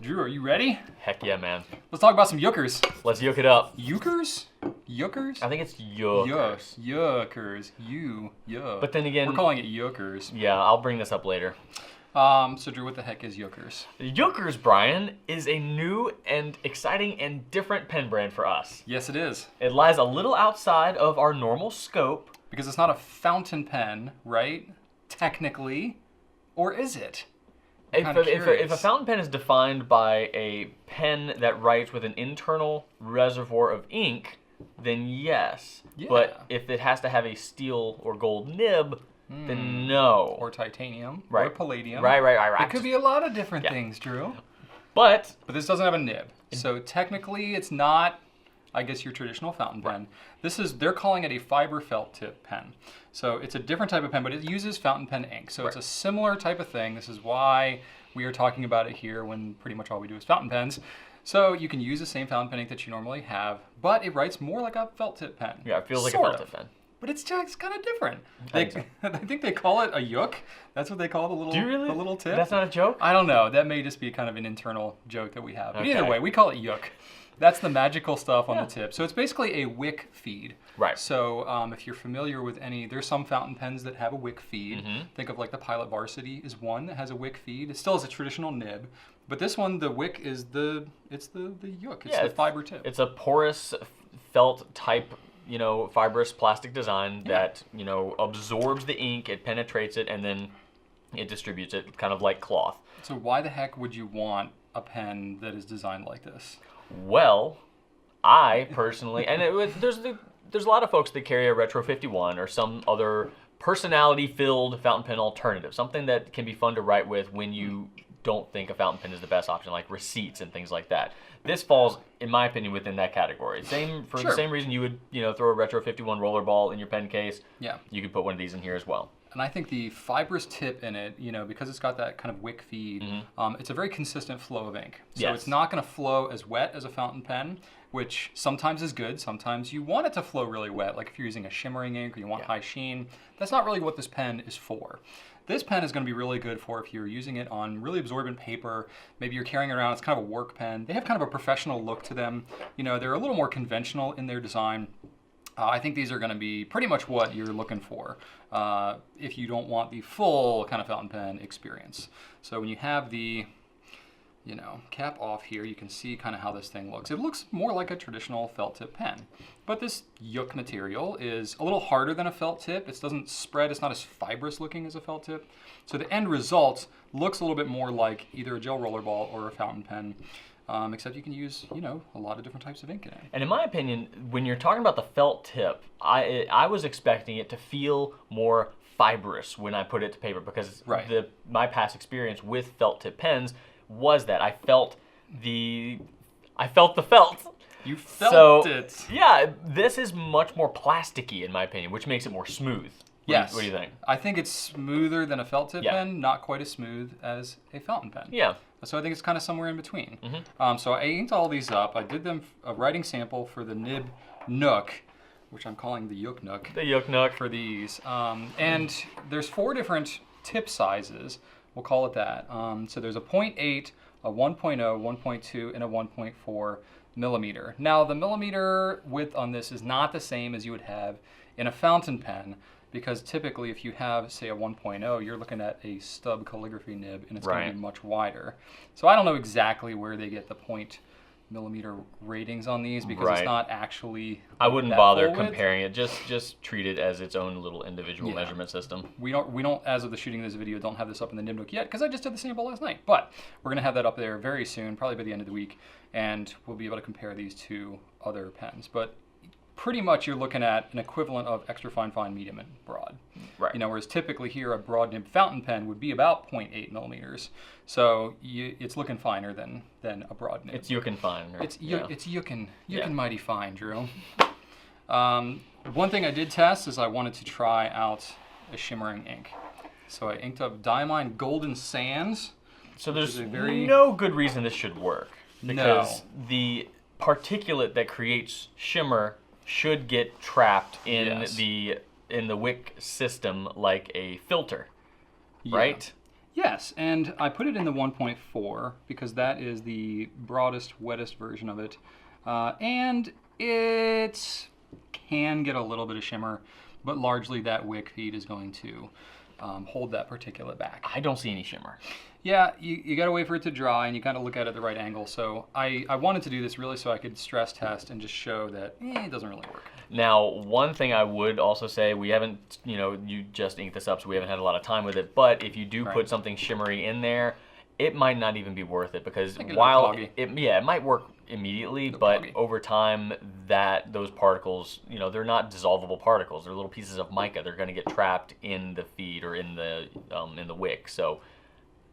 Drew, are you ready? Heck yeah, man. Let's talk about some Yookers. Let's yoke it up. Yookers? Yookers? I think it's Yucres. Yookers. But then again, we're calling it Yookers. Yeah, I'll bring this up later. So Drew, what the heck is Yookers? Yucres, Brian, is a new and exciting and different pen brand for us. Yes, it is. It lies a little outside of our normal scope. Because it's not a fountain pen, right? Technically. Or is it? If a fountain pen is defined by a pen that writes with an internal reservoir of ink, then yes. Yeah. But if it has to have a steel or gold nib, then no. Or titanium. Right. Or palladium. Right. It could be a lot of different things, Drew. But this doesn't have a nib. So technically it's not, I guess, your traditional fountain pen. They're calling it a fiber felt tip pen. So it's a different type of pen, but it uses fountain pen ink. So it's a similar type of thing. This is why we are talking about it here when pretty much all we do is fountain pens. So you can use the same fountain pen ink that you normally have, but it writes more like a felt tip pen. Yeah, it feels like a felt tip pen. But it's kind of different. I think they call it a yook. That's what they call the little, the little tip. That's not a joke? I don't know. That may just be kind of an internal joke that we have. But either way, we call it yook. That's the magical stuff on the tip. So it's basically a wick feed. Right. So if you're familiar with there's some fountain pens that have a wick feed. Think of like the Pilot Varsity is one that has a wick feed. It still has a traditional nib. But this one, the wick is the yook. It's the fiber tip. It's a porous felt type, fibrous plastic design that, absorbs the ink, it penetrates it, and then it distributes it kind of like cloth. So why the heck would you want a pen that is designed like this? Well, I personally, and there's a lot of folks that carry a Retro 51 or some other personality-filled fountain pen alternative, something that can be fun to write with when you don't think a fountain pen is the best option, like receipts and things like that. This falls, in my opinion, within that category. The same reason you would, throw a Retro 51 rollerball in your pen case. Yeah. You could put one of these in here as well. And I think the fibrous tip in it, because it's got that kind of wick feed, it's a very consistent flow of ink. So it's not going to flow as wet as a fountain pen, which sometimes is good. Sometimes you want it to flow really wet, like if you're using a shimmering ink or you want high sheen. That's not really what this pen is for. This pen is going to be really good for if you're using it on really absorbent paper. Maybe you're carrying it around. It's kind of a work pen. They have kind of a professional look to them. They're a little more conventional in their design. I think these are going to be pretty much what you're looking for if you don't want the full kind of fountain pen experience. So when you have the cap off here, you can see kind of how this thing looks. It looks more like a traditional felt tip pen. But this yook material is a little harder than a felt tip. It doesn't spread. It's not as fibrous looking as a felt tip. So the end result looks a little bit more like either a gel rollerball or a fountain pen. Except you can use, a lot of different types of ink in it. And in my opinion, when you're talking about the felt tip, I was expecting it to feel more fibrous when I put it to paper because my past experience with felt tip pens was that I felt the felt. You felt it. Yeah, this is much more plasticky in my opinion, which makes it more smooth. What do you think? I think it's smoother than a felt tip pen, not quite as smooth as a fountain pen. Yeah. So I think it's kind of somewhere in between. So I inked all these up. I did them a writing sample for the nib nook, which I'm calling the yook nook. The yook nook. For these. And there's 4 different tip sizes. We'll call it that. So there's a 0.8, a 1.0, 1.2, and a 1.4 millimeter. Now the millimeter width on this is not the same as you would have in a fountain pen, because typically if you have, say, a 1.0, you're looking at a stub calligraphy nib, and it's going to be much wider. So I don't know exactly where they get the millimeter ratings on these, because it's not actually I wouldn't bother comparing it. Just treat it as its own little individual measurement system. We don't, as of the shooting of this video, don't have this up in the nib nook yet, because I just did the sample last night. But we're going to have that up there very soon, probably by the end of the week, and we'll be able to compare these to other pens. But pretty much you're looking at an equivalent of extra fine, medium, and broad. Right. Whereas typically here a broad nib fountain pen would be about 0.8 millimeters. So it's looking finer than a broad nib. It's yookin' fine. It's yookin' mighty fine, Drew. One thing I did test is I wanted to try out a shimmering ink. So I inked up Diamine Golden Sands. So there's no good reason this should work. Because the particulate that creates shimmer should get trapped in the wick system like a filter, right? Yes, and I put it in the 1.4 because that is the broadest, wettest version of it. And it can get a little bit of shimmer, but largely that wick feed is going to hold that particulate back. I don't see any shimmer. Yeah, you got to wait for it to dry, and you got to look at it at the right angle. So I wanted to do this really so I could stress test and just show that it doesn't really work. Now, one thing I would also say, we haven't, you just inked this up, so we haven't had a lot of time with it, but if you do put something shimmery in there, it might not even be worth it, because while it might work immediately, but over time those particles, they're not dissolvable particles. They're little pieces of mica. They're going to get trapped in the feed or in the wick. So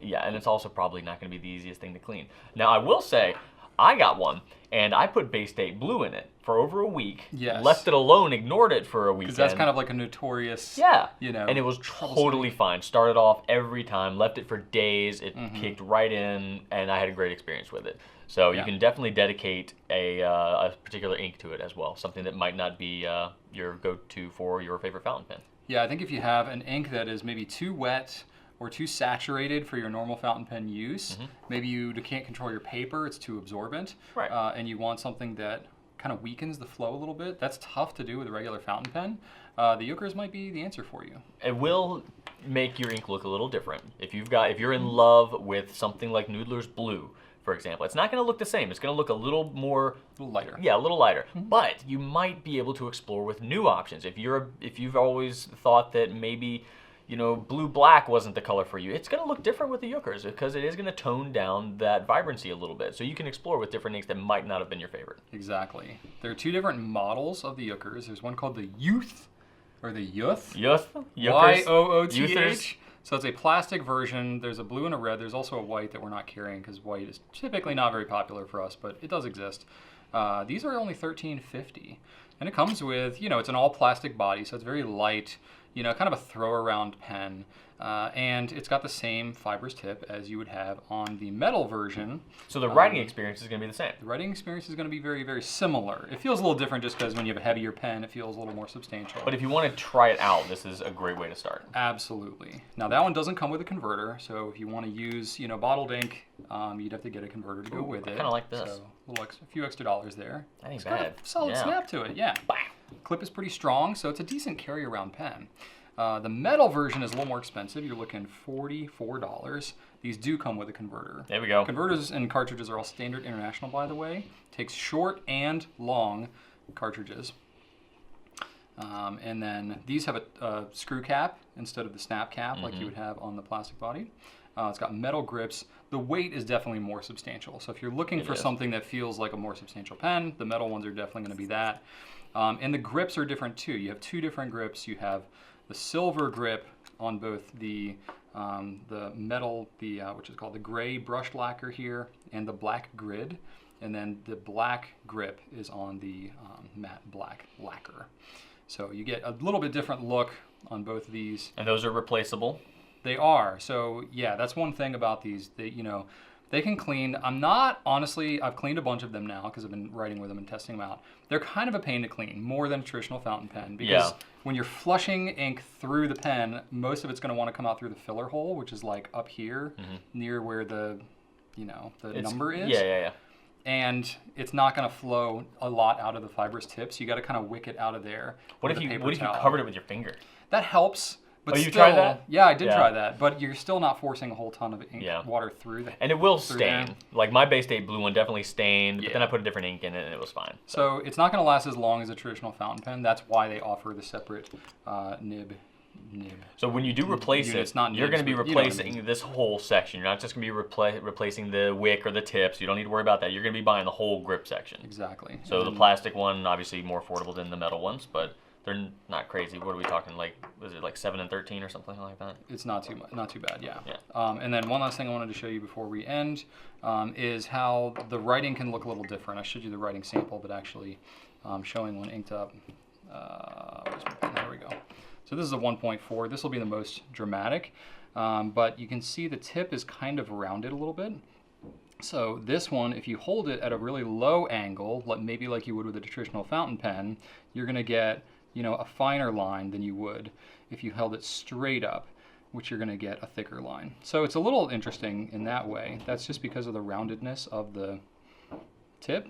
yeah, and it's also probably not going to be the easiest thing to clean. Now, I will say, I got one, and I put Bay State Blue in it for over a week. Yes. Left it alone, ignored it for a weekend. Because that's kind of like a notorious, and it was totally fine. Started off every time, left it for days. It kicked right in, and I had a great experience with it. So you can definitely dedicate a particular ink to it as well, something that might not be your go-to for your favorite fountain pen. Yeah, I think if you have an ink that is maybe too wet or too saturated for your normal fountain pen use, maybe you can't control your paper, it's too absorbent, and you want something that kind of weakens the flow a little bit. That's tough to do with a regular fountain pen. The Yucres might be the answer for you. It will make your ink look a little different. If you're in love with something like Noodler's Blue, for example, it's not going to look the same. It's going to look a little more... A little lighter. Yeah, a little lighter. But you might be able to explore with new options. If you've always thought that maybe blue-black wasn't the color for you, it's going to look different with the Yucres because it is going to tone down that vibrancy a little bit. So you can explore with different inks that might not have been your favorite. Exactly. There are two different models of the Yucres. There's one called the Yooth, or the Yooth. Yooth? Yooth. So it's a plastic version. There's a blue and a red. There's also a white that we're not carrying because white is typically not very popular for us, but it does exist. These are only $13.50. And it comes with, it's an all plastic body, so it's very light, kind of a throw around pen. And it's got the same fibrous tip as you would have on the metal version. So the writing experience is going to be the same. The writing experience is going to be very, very similar. It feels a little different just because when you have a heavier pen, it feels a little more substantial. But if you want to try it out, this is a great way to start. Absolutely. Now that one doesn't come with a converter, so if you want to use, bottled ink, you'd have to get a converter to go with it. I kind of like this. So a few extra dollars there. That ain't it's bad. got a solid snap to it, yeah. Bam. Clip is pretty strong, so it's a decent carry-around pen. The metal version is a little more expensive. You're looking $44. These do come with a converter. There we go. Converters and cartridges are all standard international, by the way. Takes short and long cartridges. And then these have a screw cap instead of the snap cap like you would have on the plastic body. It's got metal grips. The weight is definitely more substantial. So if you're looking for something that feels like a more substantial pen, the metal ones are definitely going to be that. And the grips are different too. You have two different grips. You have the silver grip on both the metal, which is called the gray brushed lacquer here, and the black grid. And then the black grip is on the matte black lacquer. So you get a little bit different look on both of these. And those are replaceable? They are. So yeah, that's one thing about these. They can clean. I've cleaned a bunch of them now because I've been writing with them and testing them out. They're kind of a pain to clean, more than a traditional fountain pen, because when you're flushing ink through the pen, most of it's going to want to come out through the filler hole, which is like up here near where the number is. Yeah. And it's not going to flow a lot out of the fibrous tips. You got to kind of wick it out of there. What if you covered it with your finger? That helps. But you tried that? Yeah, I did try that. But you're still not forcing a whole ton of ink water through and it will stain. There. Like my Bay State Blue one definitely stained, but then I put a different ink in it and it was fine. So it's not going to last as long as a traditional fountain pen. That's why they offer the separate nib. So when you do replace it, you're going to be replacing this whole section. You're not just going to be replacing the wick or the tips. You don't need to worry about that. You're going to be buying the whole grip section. Exactly. So the plastic one, obviously more affordable than the metal ones, but they're not crazy. What are we talking? Like, was it like 7 and 13 or something like that? It's not too bad. Yeah. And then one last thing I wanted to show you before we end is how the writing can look a little different. I showed you the writing sample, but actually showing one inked up. Where's my pen? There we go. So this is a 1.4. This will be the most dramatic, but you can see the tip is kind of rounded a little bit. So this one, if you hold it at a really low angle, maybe like you would with a traditional fountain pen, you're going to get a finer line than you would if you held it straight up. which you're going to get a thicker line. So it's a little interesting in that way. That's just because of the roundedness of the tip.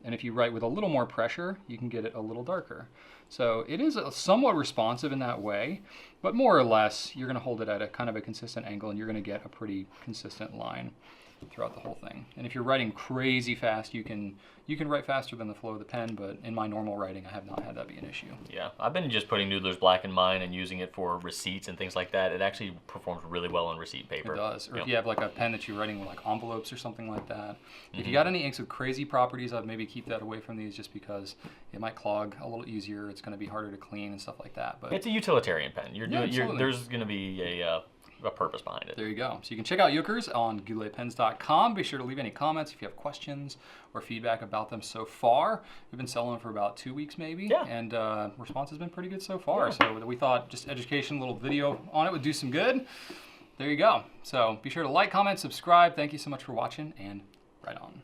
And if you write with a little more pressure, you can get it a little darker. So it is somewhat responsive in that way, but more or less, you're going to hold it at a kind of a consistent angle, and you're going to get a pretty consistent line throughout the whole thing. And if you're writing crazy fast, you can write faster than the flow of the pen, but in my normal writing, I have not had that be an issue. Yeah, I've been just putting Noodler's Black in mine and using it for receipts and things like that. It actually performs really well on receipt paper. It does. Or if you have like a pen that you're writing with like envelopes or something like that. If you got any inks with crazy properties, I'd maybe keep that away from these just because it might clog a little easier. It's going to be harder to clean and stuff like that. But it's a utilitarian pen. There's going to be a purpose behind it. There you go. So you can check out Yookers on gouletpens.com. Be sure to leave any comments if you have questions or feedback about them so far. We've been selling them for about 2 weeks maybe, yeah. And response has been pretty good so far. Yeah. So we thought just education, a little video on it would do some good. There you go. So be sure to like, comment, subscribe. Thank you so much for watching, and right on.